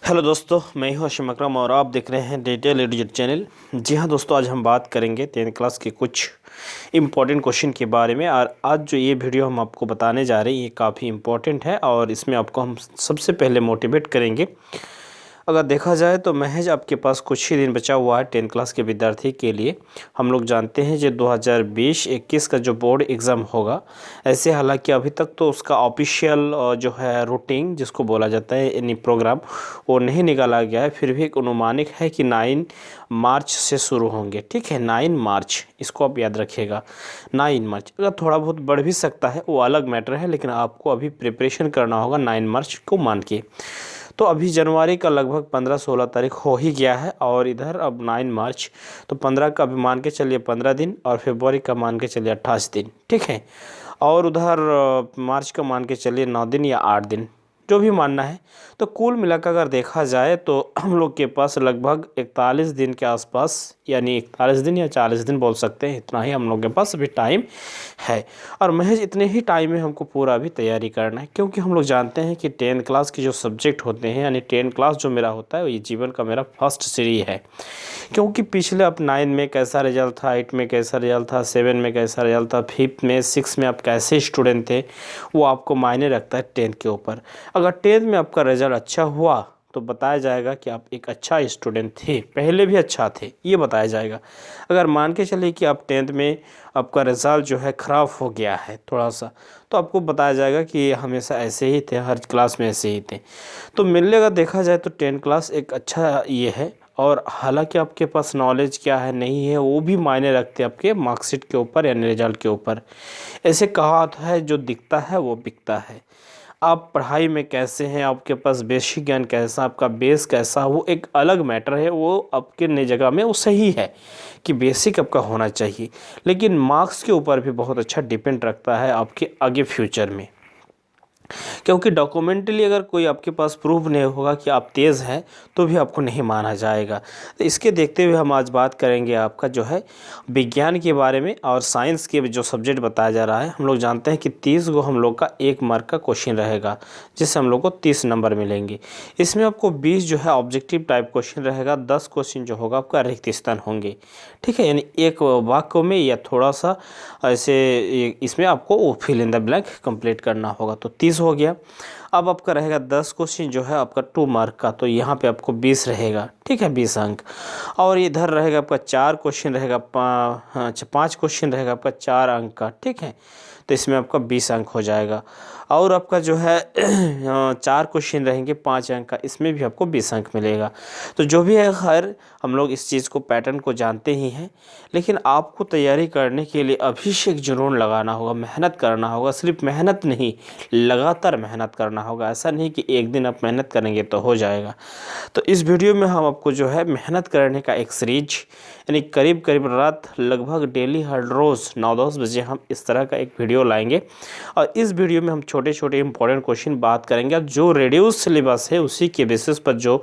Hello दोस्तों, मैं हूं हाशिम अकरम और आप देख रहे हैं डिटेल एडुकेट चैनल। जी हां दोस्तों, आज हम बात करेंगे 10th क्लास के कुछ इम्पॉर्टेंट क्वेश्चन के बारे में। और आज जो ये वीडियो हम आपको बताने जा रहे हैं ये काफ़ी इम्पॉर्टेंट है और इसमें आपको हम सबसे पहले मोटिवेट करेंगे। अगर देखा जाए तो महज आपके पास कुछ ही दिन बचा हुआ है 10th क्लास के विद्यार्थी के लिए। हम लोग जानते हैं जो 2020-21 का जो बोर्ड एग्ज़ाम होगा, ऐसे हालांकि अभी तक तो उसका ऑफिशियल जो है रूटीन जिसको बोला जाता है यानी प्रोग्राम वो नहीं निकाला गया है, फिर भी एक अनुमानिक है कि 9 मार्च से शुरू होंगे। ठीक है, 9 मार्च, इसको आप याद रखिएगा। 9 मार्च अगर थोड़ा बहुत बढ़ भी सकता है वो अलग मैटर है, लेकिन आपको अभी प्रिपरेशन करना होगा 9 मार्च को मान के। तो अभी जनवरी का लगभग 15-16 तारीख हो ही गया है और इधर अब 9 मार्च, तो 15 का अभी मान के चलिए 15 दिन और फरवरी का मान के चलिए 28 दिन। ठीक है, और उधर मार्च का मान के चलिए 9 दिन या 8 दिन, जो भी मानना है। तो कुल मिलाकर अगर देखा जाए तो हम लोग के पास लगभग 41 दिन के आसपास, यानी 41 दिन या 40 दिन बोल सकते हैं, इतना ही हम लोग के पास अभी टाइम है। और महज इतने ही टाइम में हमको पूरा अभी तैयारी करना है, क्योंकि हम लोग जानते हैं कि 10th क्लास के जो सब्जेक्ट होते हैं, यानी 10th क्लास जो मेरा होता है ये जीवन का मेरा फर्स्ट सीरीज है। क्योंकि पिछले अब 9 में कैसा रिजल्ट था, 8 में कैसा रिजल्ट था, 7 में कैसा रिजल्ट था, 5th में, 6 में आप कैसे स्टूडेंट थे, वो आपको मायने रखता है 10th के ऊपर। अगर 10th में आपका रिजल्ट अच्छा हुआ तो बताया जाएगा कि आप एक अच्छा स्टूडेंट थे, पहले भी अच्छा थे, ये बताया जाएगा। अगर मान के चलिए कि आप 10th में आपका रिज़ल्ट जो है ख़राब हो गया है थोड़ा सा, तो आपको बताया जाएगा कि ये हमेशा ऐसे ही थे, हर क्लास में ऐसे ही थे। तो मिलने का देखा जाए तो 10th क्लास एक अच्छा ये है। और हालांकि आपके पास नॉलेज क्या है नहीं है वो भी मायने रखते हैं आपके मार्कशीट के ऊपर यानी रिजल्ट के ऊपर। ऐसे कहावत है, जो दिखता है वो बिकता है। आप पढ़ाई में कैसे हैं, आपके पास बेसिक ज्ञान कैसा, आपका बेस कैसा, वो एक अलग मैटर है। वो आपके नई जगह में वो सही है कि बेसिक आपका होना चाहिए, लेकिन मार्क्स के ऊपर भी बहुत अच्छा डिपेंड रखता है आपके आगे फ्यूचर में। क्योंकि डॉक्यूमेंटली अगर कोई आपके पास प्रूफ नहीं होगा कि आप तेज़ हैं तो भी आपको नहीं माना जाएगा। तो इसके देखते हुए हम आज बात करेंगे आपका जो है विज्ञान के बारे में और साइंस के जो सब्जेक्ट बताया जा रहा है। हम लोग जानते हैं कि 30 गो हम लोग का 1 मार्क का क्वेश्चन रहेगा, जिससे हम लोग को 30 नंबर मिलेंगे। इसमें आपको 20 जो है ऑब्जेक्टिव टाइप क्वेश्चन रहेगा, 10 क्वेश्चन जो होगा आपका रिक्त स्थान होंगे। ठीक है, यानी एक वाक्य में या थोड़ा सा ऐसे इसमें आपको वो fill in the blank complete करना होगा। तो 30 हो गया। अब आपका रहेगा 10 क्वेश्चन जो है आपका 2 मार्क का, तो यहाँ पे आपको 20 रहेगा। ठीक है, 20 अंक। और इधर रहेगा आपका 4 क्वेश्चन रहेगा, 5 क्वेश्चन रहेगा आपका 4 अंक का। ठीक है, तो इसमें आपका 20 अंक हो जाएगा। और आपका जो है 4 क्वेश्चन रहेंगे 5 अंक का, इसमें भी आपको 20 अंक मिलेगा। तो जो भी है, खैर हम लोग इस चीज़ को पैटर्न को जानते ही हैं, लेकिन आपको तैयारी करने के लिए अभिषेक जुनून लगाना होगा, मेहनत करना होगा। सिर्फ मेहनत नहीं, लगातार मेहनत करना होगा। ऐसा नहीं कि एक दिन आप मेहनत करेंगे तो हो जाएगा। तो इस वीडियो में हम आपको जो है मेहनत करने का एक सीरीज, यानी करीब करीब रात लगभग डेली हर रोज़ 9-10 बजे हम इस तरह का एक वीडियो लाएंगे। और इस वीडियो में हम छोटे छोटे इंपॉर्टेंट क्वेश्चन बात करेंगे। अब जो रेड्यूस सिलेबस है उसी के बेसिस पर जो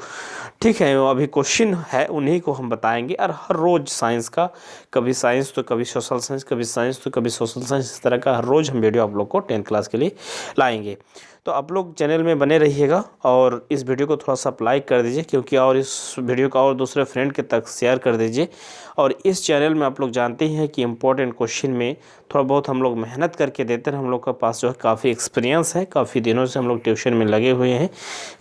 ठीक है वो अभी क्वेश्चन है उन्हीं को हम बताएंगे। और हर रोज़ साइंस का, कभी साइंस तो कभी सोशल साइंस, कभी साइंस तो कभी सोशल साइंस, इस तरह का हर रोज़ हम वीडियो आप लोग को 10th क्लास के लिए लाएंगे। तो आप लोग चैनल में बने रहिएगा और इस वीडियो को थोड़ा सा लाइक कर दीजिए, क्योंकि और इस वीडियो को और दूसरे फ्रेंड के तक शेयर कर दीजिए। और इस चैनल में आप लोग जानते ही हैं कि इम्पोर्टेंट क्वेश्चन में थोड़ा बहुत हम लोग मेहनत करके देते हैं। हम लोग का पास जो है काफ़ी एक्सपीरियंस है, काफ़ी दिनों से हम लोग ट्यूशन में लगे हुए हैं।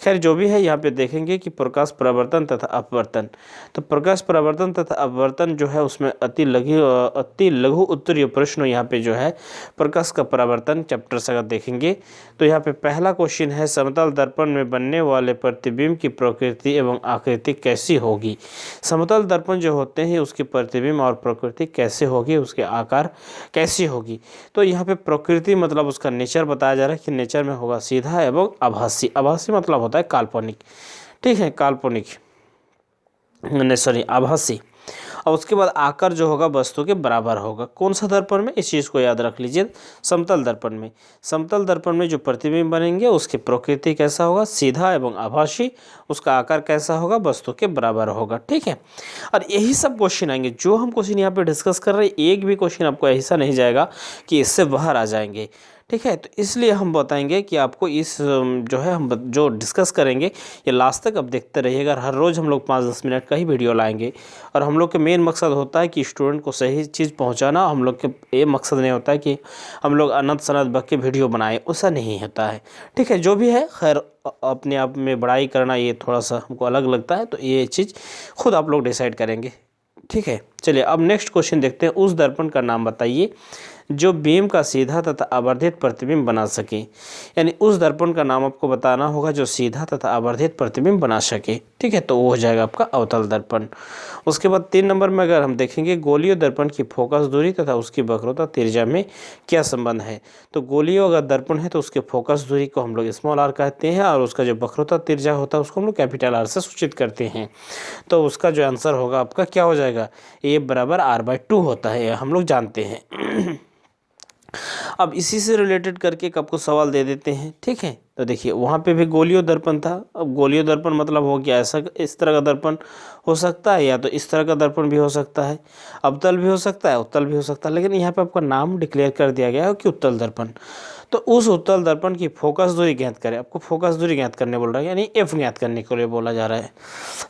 खैर जो भी है, यहाँ पे देखेंगे कि प्रकाश परावर्तन तथा अपवर्तन। तो प्रकाश परावर्तन तथा अपवर्तन जो है उसमें अति लघु उत्तरीय प्रश्न यहाँ पे जो है प्रकाश का परावर्तन चैप्टर से अगर देखेंगे तो यहाँ पे पहला क्वेश्चन है, समतल दर्पण में बनने वाले प्रतिबिंब की प्रकृति एवं आकृति कैसी होगी। समतल दर्पण जो होते हैं उसकी प्रतिबिंब और प्रकृति कैसे होगी, उसके आकार कैसी होगी। तो यहाँ पे प्रकृति मतलब उसका नेचर बताया जा रहा है कि नेचर में होगा सीधा एवं आभासी। आभासी मतलब होता है काल्पनिक। ठीक है, काल्पनिक नहीं सॉरी आभासी। और उसके बाद आकार जो होगा वस्तु के बराबर होगा। कौन सा दर्पण में, इस चीज़ को याद रख लीजिए, समतल दर्पण में। समतल दर्पण में जो प्रतिबिंब बनेंगे उसकी प्रकृति कैसा होगा, सीधा एवं आभासी। उसका आकार कैसा होगा, वस्तु के बराबर होगा। ठीक है, और यही सब क्वेश्चन आएंगे जो हम क्वेश्चन यहाँ पे डिस्कस कर रहे हैं। एक भी क्वेश्चन आपको ऐसा नहीं जाएगा कि इससे बाहर आ जाएंगे। ठीक है। तो इसलिए हम बताएंगे कि आपको इस जो है हम जो डिस्कस करेंगे ये लास्ट तक अब देखते रहिएगा। हर रोज़ हम लोग 5-10 मिनट का ही वीडियो लाएंगे और हम लोग के मेन मकसद होता है कि स्टूडेंट को सही चीज़ पहुंचाना। हम लोग के ये मकसद नहीं होता है कि हम लोग अनंत सनत बक के वीडियो बनाएं, ऐसा नहीं होता है। ठीक है, जो भी है खैर अपने आप में बड़ाई करना ये थोड़ा सा हमको अलग लगता है, तो ये चीज़ खुद आप लोग डिसाइड करेंगे। ठीक है, चलिए अब नेक्स्ट क्वेश्चन देखते हैं। उस दर्पण का नाम बताइए जो बीम का सीधा तथा आवर्धित प्रतिबिंब बना सके। यानी उस दर्पण का नाम आपको बताना होगा जो सीधा तथा आवर्धित प्रतिबिंब बना सके। ठीक है, तो वो हो जाएगा आपका अवतल दर्पण। उसके बाद 3 नंबर में अगर हम देखेंगे गोलीय दर्पण की फोकस दूरी तथा उसकी वक्रता त्रिज्या में क्या संबंध है। तो गोलीय अगर दर्पण है तो उसके फोकस दूरी को हम लोग स्मॉल आर कहते हैं और उसका जो वक्रता त्रिज्या होता है उसको हम लोग कैपिटल आर से सूचित करते हैं। तो उसका जो आंसर होगा आपका क्या हो जाएगा, ए बराबर r/2 होता है, हम लोग जानते हैं। अब इसी से रिलेटेड करके एक आपको सवाल दे देते हैं। ठीक है, तो देखिए वहाँ पे भी गोलीय दर्पण था। अब गोलीय दर्पण मतलब हो गया ऐसा, इस तरह का दर्पण हो सकता है या तो इस तरह का दर्पण भी हो सकता है, अवतल भी हो सकता है, उत्तल भी हो सकता है, लेकिन यहाँ पे आपका नाम डिक्लेयर कर दिया गया है कि उत्तल दर्पण। तो उस उत्तल दर्पण की फोकस दूरी ज्ञात करें। आपको फोकस दूरी ज्ञात करने बोल रहा है, यानी एफ ज्ञात करने के लिए बोला जा रहा है।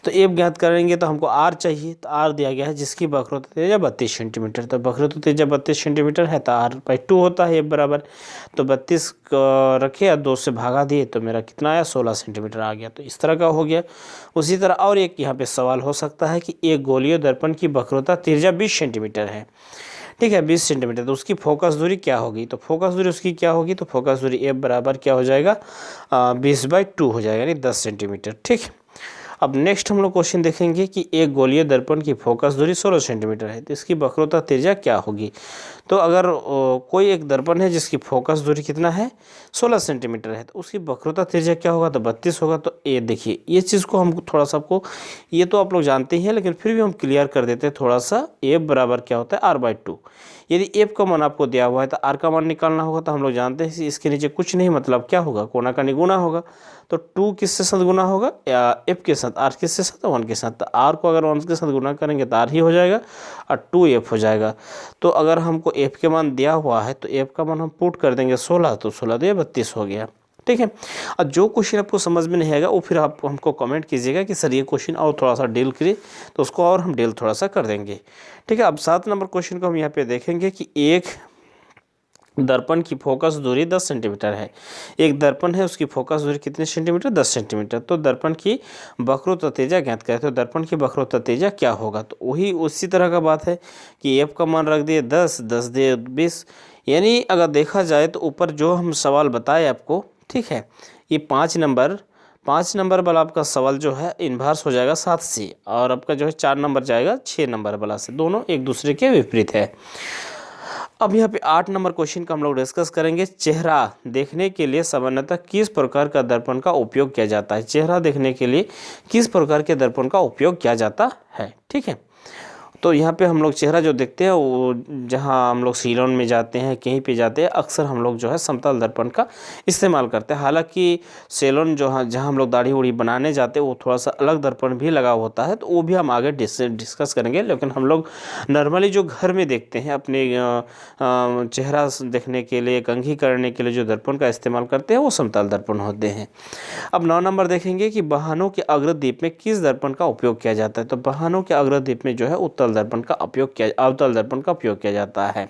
तो एफ ज्ञात करेंगे तो हमको आर चाहिए, तो आर दिया गया है जिसकी वक्रता त्रिज्या 32 सेंटीमीटर। तो वक्रता त्रिज्या 32 सेंटीमीटर है तो r/2 होता है एफ बराबर। तो 32 रखे और 2 से भागा दिए तो मेरा कितना आया, 16 सेंटीमीटर आ गया। तो इस तरह का हो गया। उसी तरह और एक यहाँ पे सवाल हो सकता है कि एक गोलीय दर्पण की वक्रता त्रिज्या 20 सेंटीमीटर है। ठीक है, 20 सेंटीमीटर, तो उसकी फोकस दूरी क्या होगी। तो फोकस दूरी उसकी क्या होगी, तो फोकस दूरी एफ बराबर क्या हो जाएगा, 20/2 हो जाएगा, यानी 10 सेंटीमीटर। ठीक है, अब नेक्स्ट हम लोग क्वेश्चन देखेंगे कि एक गोलीय दर्पण की फोकस दूरी 16 सेंटीमीटर है तो इसकी वक्रता त्रिज्या क्या होगी। तो अगर कोई एक दर्पण है जिसकी फोकस दूरी कितना है, 16 सेंटीमीटर है, तो उसकी वक्रता त्रिज्या क्या होगा, तो 32 होगा। तो ये देखिए ये चीज़ को हम थोड़ा सा आपको, ये तो आप लोग जानते ही हैं लेकिन फिर भी हम क्लियर कर देते हैं थोड़ा सा। एफ बराबर क्या होता है, r/2। यदि एफ का मान आपको दिया हुआ है तो आर का मान निकालना होगा। तो हम लोग जानते हैं इसके नीचे कुछ नहीं, मतलब क्या होगा, कोना का निगुना होगा। तो 2 किससे साथ गुना होगा, या एफ के साथ, आर किससे साथ, 1 के साथ। तो आर को अगर 1 के साथ गुना करेंगे तो आर ही हो जाएगा और 2f हो जाएगा। तो अगर हमको एफ के मान दिया हुआ है तो एफ का मान हम पुट कर देंगे 16, तो 16 तो ये 32 हो गया। ठीक है, और जो क्वेश्चन आपको समझ में नहीं आएगा वो फिर आप हमको कमेंट कीजिएगा कि सर ये क्वेश्चन और थोड़ा सा डील करिए, तो उसको और हम डील थोड़ा सा कर देंगे। ठीक है, अब 7 नंबर क्वेश्चन को हम यहाँ पे देखेंगे कि एक दर्पण की फोकस दूरी 10 सेंटीमीटर है। एक दर्पण है उसकी फोकस दूरी कितने सेंटीमीटर, 10 सेंटीमीटर। तो दर्पण की वक्रता त्रिज्या ज्ञात करें। तो दर्पण की वक्रता त्रिज्या क्या होगा, तो वही उसी तरह का बात है कि एफ का मान रख दिए 10, 10 दिए 20। यानी अगर देखा जाए तो ऊपर जो हम सवाल बताए आपको, ठीक है, ये 5 नंबर वाला आपका सवाल जो है इन्वर्स हो जाएगा 7 से, और आपका जो है 4 नंबर जाएगा 6 नंबर वाला से, दोनों एक दूसरे के विपरीत है। अब यहाँ पे 8 नंबर क्वेश्चन का हम लोग डिस्कस करेंगे। चेहरा देखने के लिए सामान्यतः किस प्रकार का दर्पण का उपयोग किया जाता है। चेहरा देखने के लिए किस प्रकार के दर्पण का उपयोग किया जाता है। ठीक है, तो यहाँ पे हम लोग चेहरा जो देखते हैं वो जहाँ हम लोग सीलोन में जाते हैं, कहीं पे जाते हैं, अक्सर हम लोग जो है समतल दर्पण का इस्तेमाल करते हैं। हालांकि सेलोन जहाँ हम लोग दाढ़ी उड़ी बनाने जाते हैं वो थोड़ा सा अलग दर्पण भी लगा होता है, तो वो भी हम आगे डिस्कस करेंगे। लेकिन हम लोग नॉर्मली जो घर में देखते हैं अपने चेहरा देखने के लिए, कंघी करने के लिए जो दर्पण का इस्तेमाल करते हैं वो समतल दर्पण होते हैं। अब 9 नंबर देखेंगे कि वाहनों के अग्रदीप में किस दर्पण का उपयोग किया जाता है। तो वाहनों के अग्रदीप में जो है अवतल दर्पण का उपयोग किया जाता है।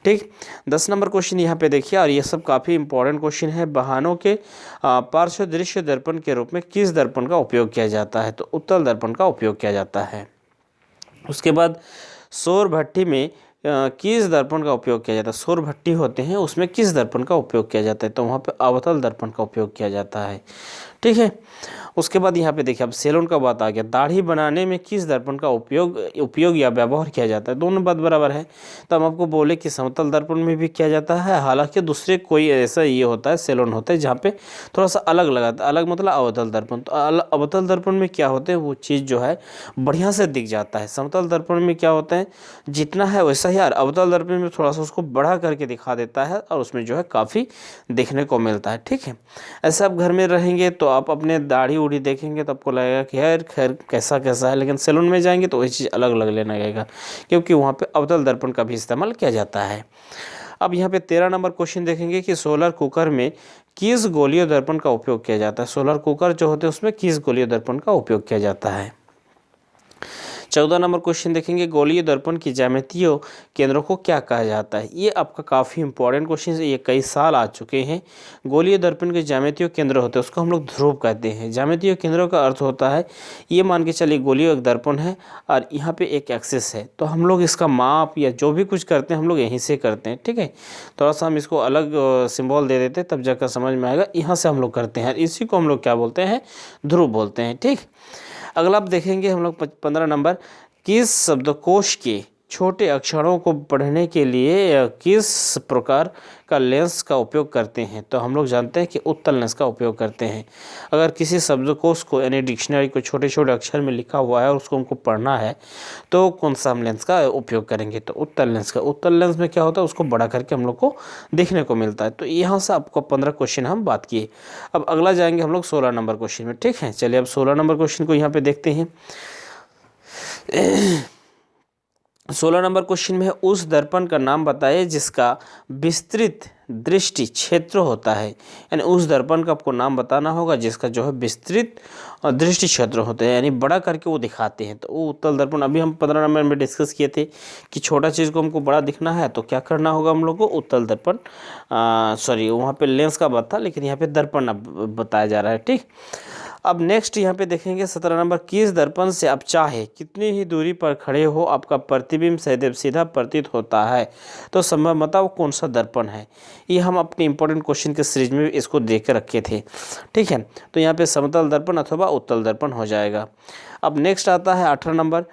ठीक, 10 नंबर क्वेश्चन यहाँ पे देखिए, और ये सब काफ़ी इंपॉर्टेंट क्वेश्चन है। वाहनों के पार्श्व दृश्य दर्पण के रूप में किस दर्पण का उपयोग किया जाता है। तो उत्तल दर्पण का उपयोग किया जाता है। उसके बाद सौर भट्टी में किस दर्पण का उपयोग किया जाता है। सौर भट्टी होते हैं उसमें किस दर्पण का उपयोग किया जाता है, तो वहाँ पे अवतल दर्पण का उपयोग किया जाता है। ठीक है, उसके बाद यहाँ पे देखिए अब सेलून का बात आ गया। दाढ़ी बनाने में किस दर्पण का उपयोग या व्यवहार किया जाता है। दोनों बात बराबर है, तो हम आपको बोले कि समतल दर्पण में भी किया जाता है। हालांकि दूसरे कोई ऐसा ये होता है, सेलून होता है जहाँ पे थोड़ा सा अलग लगाता है, अलग मतलब अवतल दर्पण। तो अवतल दर्पण में क्या होते हैं, वो चीज़ जो है बढ़िया से दिख जाता है। समतल दर्पण में क्या होता है, जितना है वैसा ही, यार अवतल दर्पण में थोड़ा सा उसको बढ़ा करके दिखा देता है और उसमें जो है काफ़ी देखने को मिलता है। ठीक है, ऐसे आप घर में रहेंगे तो आप अपने दाढ़ी उड़ी देखेंगे तो आपको लगेगा कि यार खैर कैसा कैसा है, लेकिन सैलून में जाएंगे तो वही चीज़ अलग अलग लेना लगेगा, क्योंकि वहाँ पे अवतल दर्पण का भी इस्तेमाल किया जाता है। अब यहाँ पे 13 नंबर क्वेश्चन देखेंगे कि सोलर कुकर में किस गोलीय दर्पण का उपयोग किया जाता है। सोलर कुकर जो होते हैं उसमें किस गोलीय दर्पण का उपयोग किया जाता है। 14 नंबर क्वेश्चन देखेंगे गोलीय दर्पण की ज्यामितीय केंद्रों को क्या कहा जाता है। ये आपका काफ़ी इंपॉर्टेंट क्वेश्चन है, ये कई साल आ चुके हैं। गोलीय दर्पण के ज्यामितीय केंद्र होते हैं उसको हम लोग ध्रुव कहते हैं। ज्यामितीय केंद्रों का अर्थ होता है, ये मान के चलिए गोलीय एक दर्पण है और यहाँ पे एक एक्सिस है, तो हम लोग इसका माप या जो भी कुछ करते हैं हम लोग यहीं से करते हैं। ठीक है, थोड़ा सा हम इसको अलग सिंबल दे देते हैं तब जाकर समझ में आएगा। यहाँ से हम लोग करते हैं, इसी को हम लोग क्या बोलते हैं, ध्रुव बोलते हैं। ठीक, अगला आप देखेंगे हम लोग 15 नंबर, किस शब्दकोश के छोटे अक्षरों को पढ़ने के लिए किस प्रकार का लेंस का उपयोग करते हैं। तो हम लोग जानते हैं कि उत्तल लेंस का उपयोग करते हैं। अगर किसी शब्दकोश को यानी डिक्शनरी को छोटे छोटे अक्षर में लिखा हुआ है और उसको हमको पढ़ना है तो कौन सा हम लेंस का उपयोग करेंगे, तो उत्तल लेंस का। उत्तल लेंस में क्या होता है, उसको बड़ा करके हम लोग को देखने को मिलता है। तो यहाँ से आपको 15 क्वेश्चन हम बात किए। अब अगला जाएंगे हम लोग 16 नंबर क्वेश्चन में। ठीक है, चलिए अब 16 नंबर क्वेश्चन को यहाँ पे देखते हैं। 16 नंबर क्वेश्चन में है, उस दर्पण का नाम बताइए जिसका विस्तृत दृष्टि क्षेत्र होता है। यानी उस दर्पण का आपको नाम बताना होगा जिसका जो है विस्तृत दृष्टि क्षेत्र होते हैं, यानी बड़ा करके वो दिखाते हैं। तो वो उत्तल दर्पण अभी हम 15 नंबर में डिस्कस किए थे कि छोटा चीज़ को हमको बड़ा दिखना है तो क्या करना होगा हम लोग को, उत्तल दर्पण, सॉरी वहाँ पे लेंस का बात था लेकिन यहाँ पे दर्पण बताया जा रहा है। ठीक, अब नेक्स्ट यहाँ पे देखेंगे 17 नंबर, किस दर्पण से आप चाहे कितनी ही दूरी पर खड़े हो आपका प्रतिबिंब सदैव सीधा प्रतीत होता है। तो संभव बताओ कौन सा दर्पण है। ये हम अपने इंपॉर्टेंट क्वेश्चन के सीरीज में इसको देख कर रखे थे। ठीक है, तो यहाँ पे समतल दर्पण अथवा उत्तल दर्पण हो जाएगा। अब नेक्स्ट आता है 18 नंबर,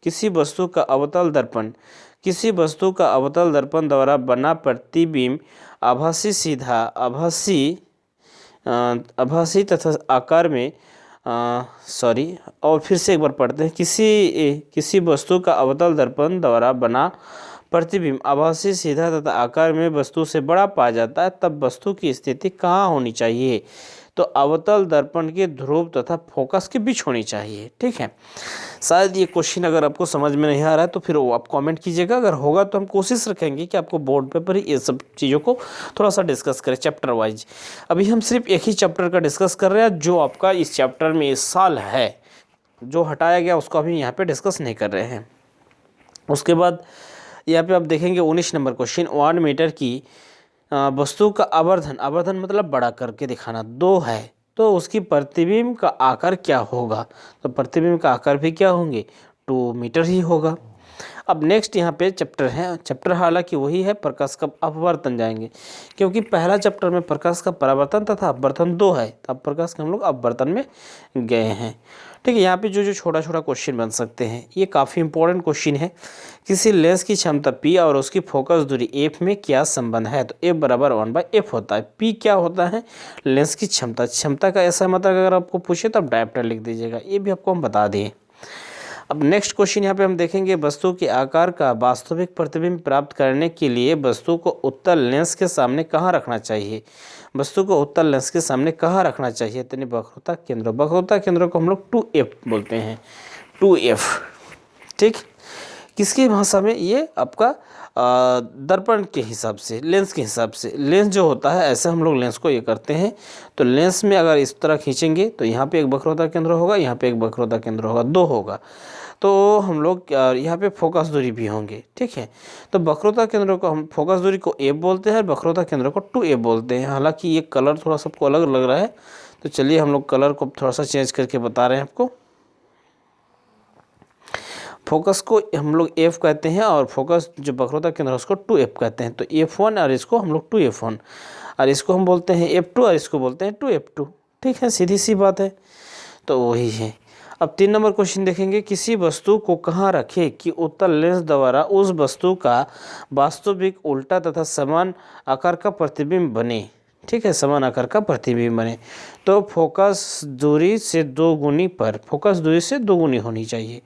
किसी वस्तु का अवतल दर्पण, किसी वस्तु का अवतल दर्पण द्वारा बना प्रतिबिंब आभासी तथा आकार में और फिर से एक बार पढ़ते हैं, किसी वस्तु का अवतल दर्पण द्वारा बना प्रतिबिंब आभासी, सीधा तथा आकार में वस्तु से बड़ा पाया जाता है, तब वस्तु की स्थिति कहाँ होनी चाहिए। तो अवतल दर्पण के ध्रुव तथा फोकस के बीच होनी चाहिए। ठीक है, शायद ये क्वेश्चन अगर आपको समझ में नहीं आ रहा है तो फिर आप कमेंट कीजिएगा, अगर होगा तो हम कोशिश रखेंगे कि आपको बोर्ड पेपर ये सब चीज़ों को थोड़ा सा डिस्कस करें चैप्टर वाइज। अभी हम सिर्फ एक ही चैप्टर का डिस्कस कर रहे हैं जो आपका इस चैप्टर में इस साल है, जो हटाया गया उसको अभी यहाँ पे डिस्कस नहीं कर रहे हैं। उसके बाद यहाँ पे आप देखेंगे 19 नंबर क्वेश्चन, 1 मीटर की वस्तु का आवर्धन मतलब बड़ा करके दिखाना 2 है, तो उसकी प्रतिबिंब का आकार क्या होगा। तो प्रतिबिंब का आकार भी क्या होंगे, 2 मीटर ही होगा। अब नेक्स्ट यहाँ पे चैप्टर हालांकि वही है, प्रकाश का अपवर्तन जाएंगे, क्योंकि पहला चैप्टर में प्रकाश का परावर्तन तथा अपवर्तन 2 है, तो अब प्रकाश के हम लोग अपवर्तन में गए हैं। ठीक है, यहाँ पे जो छोटा छोटा क्वेश्चन बन सकते हैं, ये काफ़ी इंपॉर्टेंट क्वेश्चन है। किसी लेंस की क्षमता P और उसकी फोकस दूरी F में क्या संबंध है। तो F बराबर 1/F होता है। P क्या होता है, लेंस की क्षमता का ऐसा मतलब अगर आपको पूछे तो आप डायरेक्ट लिख दीजिएगा, ये भी आपको हम बता दें। अब नेक्स्ट क्वेश्चन यहाँ पे हम देखेंगे, वस्तु के आकार का वास्तविक प्रतिबिंब प्राप्त करने के लिए वस्तु को उत्तल लेंस के सामने कहाँ रखना चाहिए। वस्तु को उत्तल लेंस के सामने कहाँ रखना चाहिए, तो वक्रता केंद्र को हम लोग 2F बोलते हैं, 2F। ठीक, किसकी भाषा में, ये आपका दर्पण के हिसाब से, लेंस के हिसाब से। लेंस जो होता है ऐसे हम लोग लेंस को ये करते हैं, तो लेंस में अगर इस तरह खींचेंगे तो यहाँ पे एक वक्रता केंद्र होगा, यहाँ पे एक वक्रता केंद्र होगा, 2 होगा। तो हम लोग यहाँ पे फोकस दूरी भी होंगे। ठीक है, तो वक्रता केंद्र को हम फोकस दूरी को F बोलते हैं, वक्रता केंद्र को 2F बोलते हैं। हालांकि ये कलर थोड़ा सबको अलग लग रहा है, तो चलिए हम लोग कलर को थोड़ा सा चेंज करके बता रहे हैं आपको। फोकस को हम लोग F कहते हैं और फोकस जो वक्रता केंद्र है उसको 2F कहते हैं। तो F1 और इसको हम लोग 2F1 और इसको हम बोलते हैं F2 और इसको बोलते हैं 2F2। ठीक है, सीधी सी बात है, तो वही है। अब 3 नंबर क्वेश्चन देखेंगे, किसी वस्तु को कहाँ रखें कि उत्तल लेंस द्वारा उस वस्तु का वास्तविक उल्टा तथा समान आकार का प्रतिबिंब बने। ठीक है, समान आकार का प्रतिबिंब बने। तो फोकस दूरी से 2 गुनी होनी चाहिए।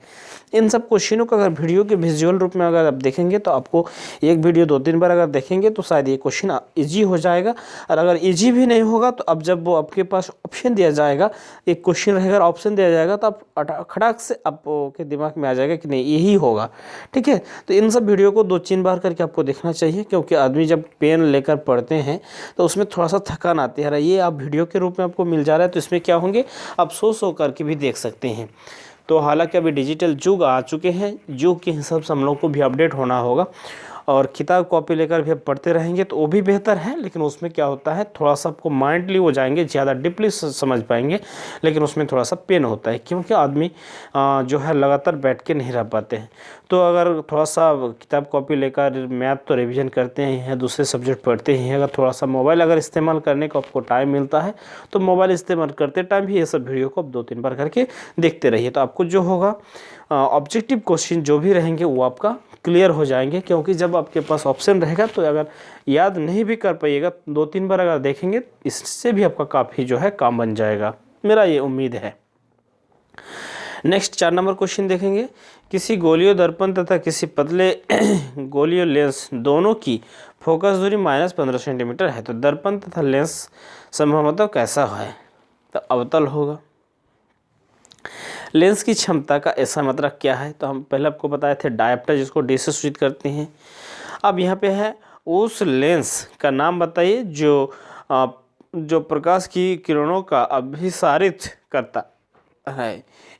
इन सब क्वेश्चनों को अगर वीडियो के विजुअल रूप में अगर आप देखेंगे तो आपको एक वीडियो 2-3 बार अगर देखेंगे तो शायद ये क्वेश्चन इजी हो जाएगा। और अगर इजी भी नहीं होगा तो अब जब वो आपके पास ऑप्शन दिया जाएगा, एक क्वेश्चन रहेगा ऑप्शन दिया जाएगा, तो आप खटाक से आपके दिमाग में आ जाएगा कि नहीं यही होगा। ठीक है, तो इन सब वीडियो को 2-3 बार करके आपको देखना चाहिए, क्योंकि आदमी जब पेन लेकर पढ़ते हैं तो उसमें थोड़ा सा थकान आती है। ये आप वीडियो के रूप में आपको मिल जा रहा है तो इसमें क्या होंगे, आप सो करके भी देख सकते हैं। तो हालांकि अभी डिजिटल युग आ चुके हैं, युग के हिसाब से हम लोग को भी अपडेट होना होगा, और किताब कॉपी लेकर भी पढ़ते रहेंगे तो वो भी बेहतर है। लेकिन उसमें क्या होता है, थोड़ा सा आपको माइंडली हो जाएंगे, ज़्यादा डीपली समझ पाएंगे, लेकिन उसमें थोड़ा सा पेन होता है, क्योंकि आदमी जो है लगातार बैठ के नहीं रह पाते हैं। तो अगर थोड़ा सा किताब कॉपी लेकर मैथ तो रिवीजन करते हैं, दूसरे सब्जेक्ट पढ़ते हैं, अगर थोड़ा सा मोबाइल अगर इस्तेमाल करने का आपको टाइम मिलता है तो मोबाइल इस्तेमाल करते टाइम भी ये सब वीडियो को आप 2-3 बार करके देखते रहिए। तो आपको जो होगा ऑब्जेक्टिव क्वेश्चन जो भी रहेंगे वो आपका क्लियर हो जाएंगे, क्योंकि जब आपके पास ऑप्शन रहेगा तो अगर याद नहीं भी कर पाइएगा, 2-3 बार अगर देखेंगे इससे भी आपका काफ़ी जो है काम बन जाएगा, मेरा ये उम्मीद है। नेक्स्ट 4 नंबर क्वेश्चन देखेंगे। किसी गोलीय दर्पण तथा किसी पतले गोलीय लेंस दोनों की फोकस दूरी -15 सेंटीमीटर है, तो दर्पण तथा लेंस संभवतः कैसा है, तो अवतल होगा। लेंस की क्षमता का ऐसा मात्रक क्या है, तो हम पहले आपको बताए थे डायप्टर, जिसको डी से सूचित करते हैं। अब यहाँ पे है उस लेंस का नाम बताइए जो प्रकाश की किरणों का अभिसारित करता है।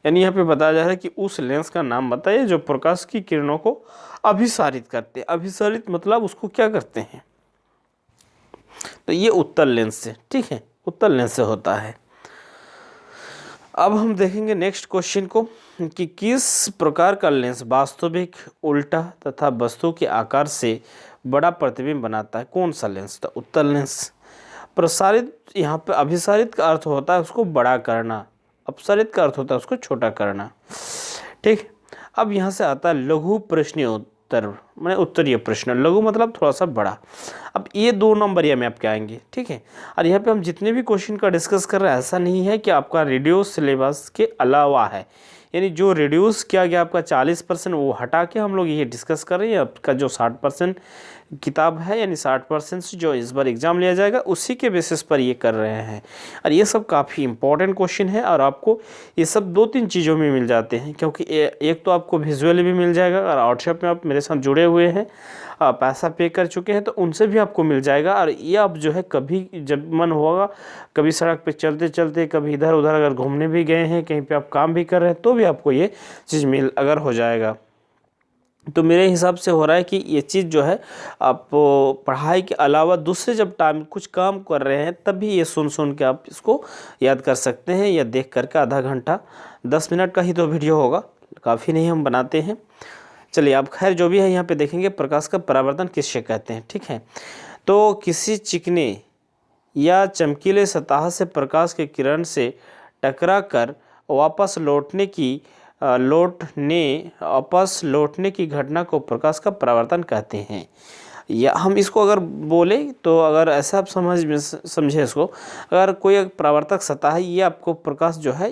यानी यहाँ पे बताया जा रहा है कि उस लेंस का नाम बताइए जो प्रकाश की किरणों को अभिसारित करते हैं। अभिसारित मतलब उसको क्या करते हैं, तो ये उत्तल लेंस से, ठीक है, उत्तल लेंस से होता है। अब हम देखेंगे नेक्स्ट क्वेश्चन को कि किस प्रकार का लेंस वास्तविक, उल्टा तथा वस्तु के आकार से बड़ा प्रतिबिंब बनाता है, कौन सा लेंस, तो उत्तल लेंस। प्रसारित, यहाँ पे अभिसारित का अर्थ होता है उसको बड़ा करना, अपसारित का अर्थ होता है उसको छोटा करना। ठीक, अब यहाँ से आता है लघु प्रश्न उत्तर, मैंने उत्तरीय प्रश्न। लघु मतलब थोड़ा सा बड़ा। अब ये 2 नंबरिया में आपके आएंगे, ठीक है। और यहाँ पे हम जितने भी क्वेश्चन का डिस्कस कर रहे हैं, ऐसा नहीं है कि आपका रिड्यूस सिलेबस के अलावा है, यानी जो रिड्यूस किया गया आपका 40% वो हटा के हम लोग ये डिस्कस कर रहे हैं। आपका जो 60% किताब है, यानी 60% जो इस बार एग्ज़ाम लिया जाएगा उसी के बेसिस पर ये कर रहे हैं। और ये सब काफ़ी इंपॉर्टेंट क्वेश्चन है, और आपको ये सब 2-3 चीज़ों में मिल जाते हैं, क्योंकि एक तो आपको विजुअली भी मिल जाएगा, और व्हाट्सएप में आप मेरे साथ जुड़े हुए हैं, पैसा पे कर चुके हैं, तो उनसे भी आपको मिल जाएगा। और ये आप जो है कभी जब मन होगा, कभी सड़क पे चलते चलते, कभी इधर उधर अगर घूमने भी गए हैं, कहीं पे आप काम भी कर रहे हैं, तो भी आपको ये चीज़ मिल अगर हो जाएगा। तो मेरे हिसाब से हो रहा है कि ये चीज़ जो है आप पढ़ाई के अलावा दूसरे जब टाइम कुछ काम कर रहे हैं तब भी ये सुन के आप इसको याद कर सकते हैं, या देख करके आधा घंटा 10 मिनट का ही तो वीडियो होगा, काफ़ी नहीं हम बनाते हैं। चलिए, आप खैर जो भी है यहाँ पे देखेंगे प्रकाश का परावर्तन किससे कहते हैं, ठीक है। तो किसी चिकने या चमकीले सतह से प्रकाश के किरण से टकरा कर वापस लौटने की घटना को प्रकाश का परावर्तन कहते हैं। या हम इसको अगर बोले तो अगर ऐसा आप समझे इसको, अगर कोई एक परावर्तक सतह है, ये आपको प्रकाश जो है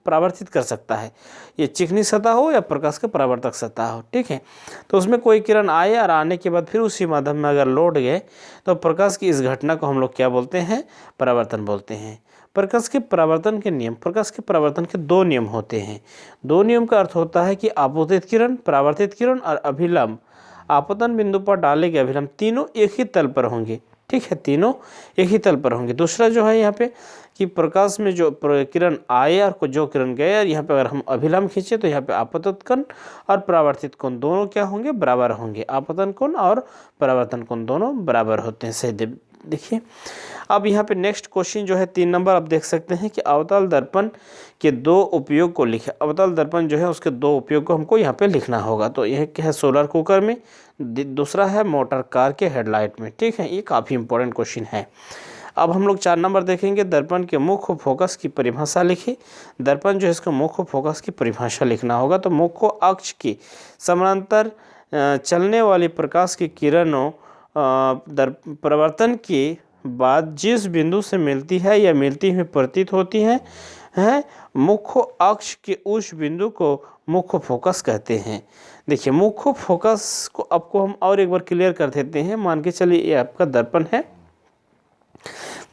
परावर्तित कर सकता है, ये चिकनी सतह हो या प्रकाश का परावर्तक सतह हो, ठीक है। तो उसमें कोई किरण आए और आने के बाद फिर उसी माध्यम में अगर लौट गए तो प्रकाश की इस घटना को हम लोग क्या बोलते हैं, परावर्तन बोलते हैं। प्रकाश के परावर्तन के नियम, प्रकाश के परावर्तन के 2 नियम होते हैं। 2 नियम का अर्थ होता है कि आपतित किरण, परावर्तित किरण और अभिलंब। आपतन बिंदु पर डाले गए अभिलंब तीनों एक ही तल पर होंगे, ठीक है, तीनों एक ही तल पर होंगे। दूसरा जो है यहाँ पे कि प्रकाश में जो किरण आए और जो किरण गए, और यहाँ पे अगर हम अभिलंब खींचे तो यहाँ पे आपतित कोण और परावर्तित कोण दोनों क्या होंगे, बराबर होंगे। आपतन कोण और परावर्तन कोण दोनों बराबर होते हैं। सही देखिए, अब यहाँ पे नेक्स्ट क्वेश्चन जो है 3 नंबर, आप देख सकते हैं कि अवतल दर्पण के 2 उपयोग को लिखे। अवतल दर्पण जो है उसके 2 उपयोग को हमको यहाँ पे लिखना होगा। तो यह क्या है, सोलर कुकर में, दूसरा है मोटर कार के हेडलाइट में, ठीक है। ये काफ़ी इंपॉर्टेंट क्वेश्चन है। अब हम लोग 4 नंबर देखेंगे, दर्पण के मुख्य फोकस की परिभाषा लिखिए। दर्पण जो है इसको मुख्य फोकस की परिभाषा लिखना होगा। तो मुख्य अक्ष की समानांतर चलने वाली प्रकाश की किरणों परावर्तन के बात जिस बिंदु से मिलती है या मिलती हुई प्रतीत होती है मुख्य अक्ष के उस बिंदु को मुख्य फोकस कहते हैं। देखिए मुख्य फोकस को आपको हम और एक बार क्लियर कर देते हैं। मान के चलिए ये आपका दर्पण है,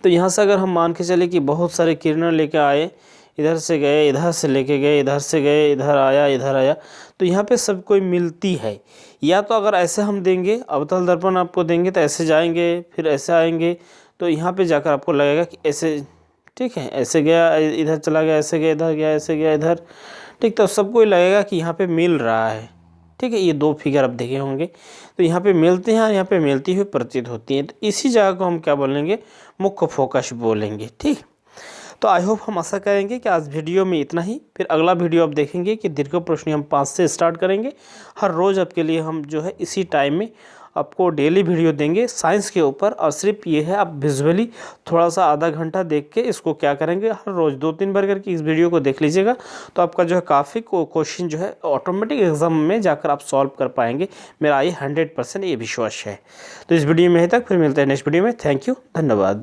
तो यहाँ से अगर हम मान के चले कि बहुत सारे किरणें लेके आए, इधर से गए, इधर से लेके गए, इधर से गए, इधर आया, इधर आया, तो यहाँ पे सब कोई मिलती है। या तो अगर ऐसे हम देंगे, अवतल दर्पण आपको देंगे तो ऐसे जाएंगे, फिर ऐसे आएंगे, तो यहाँ पे जाकर आपको लगेगा कि ऐसे, ठीक है, ऐसे गया, इधर चला गया, ऐसे गया, इधर गया, ऐसे गया, इधर, ठीक, तो सबको लगेगा कि यहाँ पे मिल रहा है। ठीक है, ये दो फिगर आप देखे होंगे, तो यहाँ पे मिलते हैं और यहाँ पे मिलती हुई प्रतीत होती हैं, तो इसी जगह को हम क्या बोलेंगे, मुख्य फोकस बोलेंगे। ठीक, तो आई होप हम आशा करेंगे कि आज वीडियो में इतना ही। फिर अगला वीडियो आप देखेंगे कि दीर्घ प्रश्न हम 5 से स्टार्ट करेंगे। हर रोज़ आपके लिए हम जो है इसी टाइम में आपको डेली वीडियो देंगे साइंस के ऊपर, और सिर्फ ये है आप विजुअली थोड़ा सा आधा घंटा देख के इसको क्या करेंगे, हर रोज़ 2-3 बार करके इस वीडियो को देख लीजिएगा, तो आपका जो है काफ़ी क्वेश्चन जो है ऑटोमेटिक एग्जाम में जाकर आप सॉल्व कर पाएंगे। मेरा ये 100% ये विश्वास है। तो इस वीडियो में यहीं तक, फिर मिलते हैं नेक्स्ट वीडियो में। थैंक यू, धन्यवाद।